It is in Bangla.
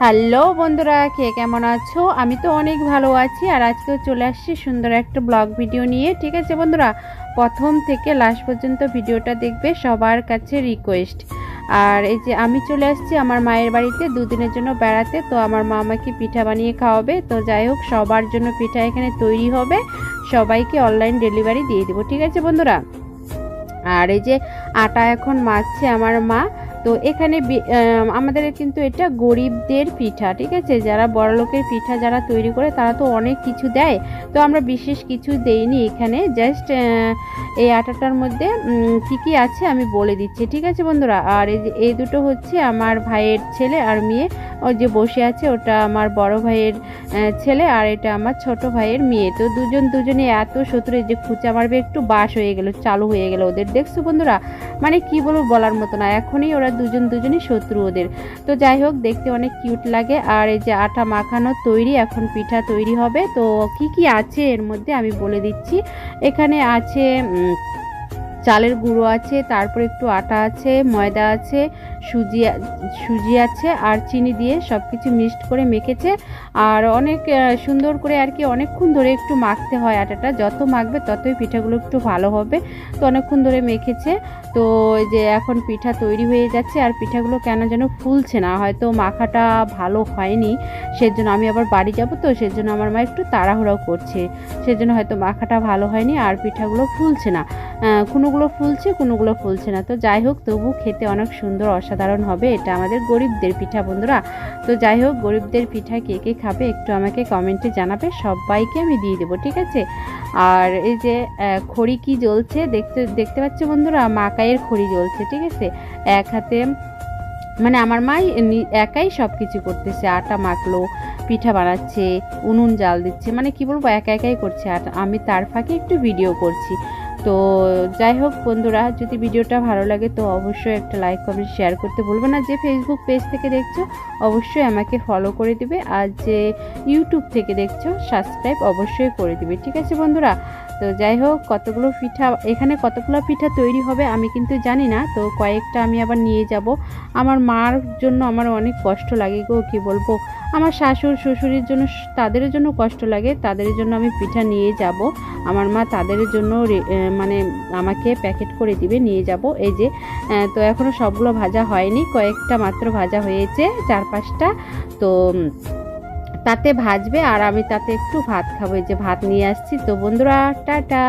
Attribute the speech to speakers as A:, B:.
A: হ্যালো বন্ধুরা, কে কেমন আছো? আমি তো অনেক ভালো আছি। আর আজকেও চলে আসছি সুন্দর একটা ব্লগ ভিডিও নিয়ে। ঠিক আছে বন্ধুরা, প্রথম থেকে লাস্ট পর্যন্ত ভিডিওটা দেখবে, সবার কাছে রিকোয়েস্ট। আর এই যে আমি চলে আসছি আমার মায়ের বাড়িতে দুদিনের জন্য বেড়াতে। তো আমার মা আমাকে পিঠা বানিয়ে খাওয়াবে। তো যাই হোক, সবার জন্য পিঠা এখানে তৈরি হবে, সবাইকে অনলাইন ডেলিভারি দিয়ে দেবো। ঠিক আছে বন্ধুরা, আর এই যে আটা এখন মাখছে আমার মা। তো এখানে আমাদের কিন্তু এটা গরিবদের পিঠা। ঠিক আছে, যারা বড়লোকের পিঠা যারা তৈরি করে তারা তো অনেক কিছু দেয়, তো আমরা বিশেষ কিছু দেইনি এখানে। জাস্ট এই আটাটার মধ্যে কি কি আছে আমি বলে দিচ্ছি। ঠিক আছে বন্ধুরা, আর এই যে এই দুটো হচ্ছে আমার ভাইয়ের ছেলে আর মেয়ে। ও যে বসে আছে ওটা আমার বড় ভাইয়ের ছেলে, আর এটা আমার ছোট ভাইয়ের মেয়ে। তো দুজনে এত শত্রু যে খুঁচা মারবে একটু বাস হয়ে গেল, চালু হয়ে গেল ওদের। দেখছো বন্ধুরা, মানে কি বলবো, বলার মতো না। এখনই ওরা দুজনই শত্রু ওদের। তো যাই হোক, দেখতে অনেক কিউট লাগে। আর এই যে আটা মাখানো তৈরি, এখন পিঠা তৈরি হবে। তো কি কি আছে এর মধ্যে আমি বলে দিচ্ছি। এখানে আছে চালের গুঁড়ো আছে, তারপর একটু আটা আছে, ময়দা আছে, সুজি আছে, আর চিনি দিয়ে সব কিছু মিক্সড করে মেখেছে। আর অনেক সুন্দর করে আর কি অনেকক্ষণ ধরে একটু মাখতে হয় আটাটা। যত মাখবে ততই পিঠাগুলো একটু ভালো হবে। তো অনেকক্ষণ ধরে মেখেছে। তো এই যে এখন পিঠা তৈরি হয়ে যাচ্ছে। আর পিঠাগুলো কেন যেন ফুলছে না, হয়তো মাখাটা ভালো হয়নি। সেজন্য আমি আবার বাড়ি যাব, তো সেজন্য আমার মা একটু তাড়াহুড়ো করছে, সেজন্য হয়তো মাখাটা ভালো হয়নি আর পিঠাগুলো ফুলছে না। কোনোগুলো ফুলছে না। তো যাই হোক, তবু খেতে অনেক সুন্দর অসাধারণ হবে। এটা আমাদের গরিবদের পিঠা বন্ধুরা। তো যাই হোক, গরিবদের পিঠা কে কে খাবে একটু আমাকে কমেন্টে জানাবে, সবাইকে আমি দিয়ে দেবো। ঠিক আছে, আর এই যে খড়ি কি জ্বলছে দেখতে পাচ্ছ বন্ধুরা, মাকাইয়ের খড়ি জ্বলছে। ঠিক আছে, এক হাতে মানে আমার মা একাই সব কিছু করতেছে, আটা মাখলো, পিঠা বানাচ্ছে, উনুন জাল দিচ্ছে, মানে কি বলবো, একাই করছে। আর আমি তার ফাঁকে একটু ভিডিও করছি। তো যাই হোক বন্ধুরা, যদি ভিডিওটা ভালো লাগে তো অবশ্যই একটা লাইক কমেন্ট শেয়ার করতে ভুলবে না। যে ফেসবুক পেজ থেকে দেখছো অবশ্যই আমাকে ফলো করে দিবে, আর যে ইউটিউব থেকে দেখছো সাবস্ক্রাইব অবশ্যই করে দিবে। ঠিক আছে বন্ধুরা, তো যাই হোক, এখানে কতগুলো পিঠা তৈরি হবে আমি কিন্তু জানি না। তো কয়েকটা আমি আবার নিয়ে যাব। আমার মার জন্য আমার অনেক কষ্ট লাগে গো, কি বলবো। আমার শাশুড় শ্বশুরের জন্য, তাদের জন্য কষ্ট লাগে, তাদের জন্য আমি পিঠা নিয়ে যাব। আমার মা তাদের জন্য মানে আমাকে প্যাকেট করে দিবে, নিয়ে যাব। এই যে তো এখনও সবগুলো ভাজা হয়নি, কয়েকটা মাত্র ভাজা হয়েছে, 4-5টা। তো তাতে ভাজবে আর আমি তাতে একটু ভাত খাবো। এই যে ভাত নিয়ে আসছি। তো বন্ধুরা, টাটা।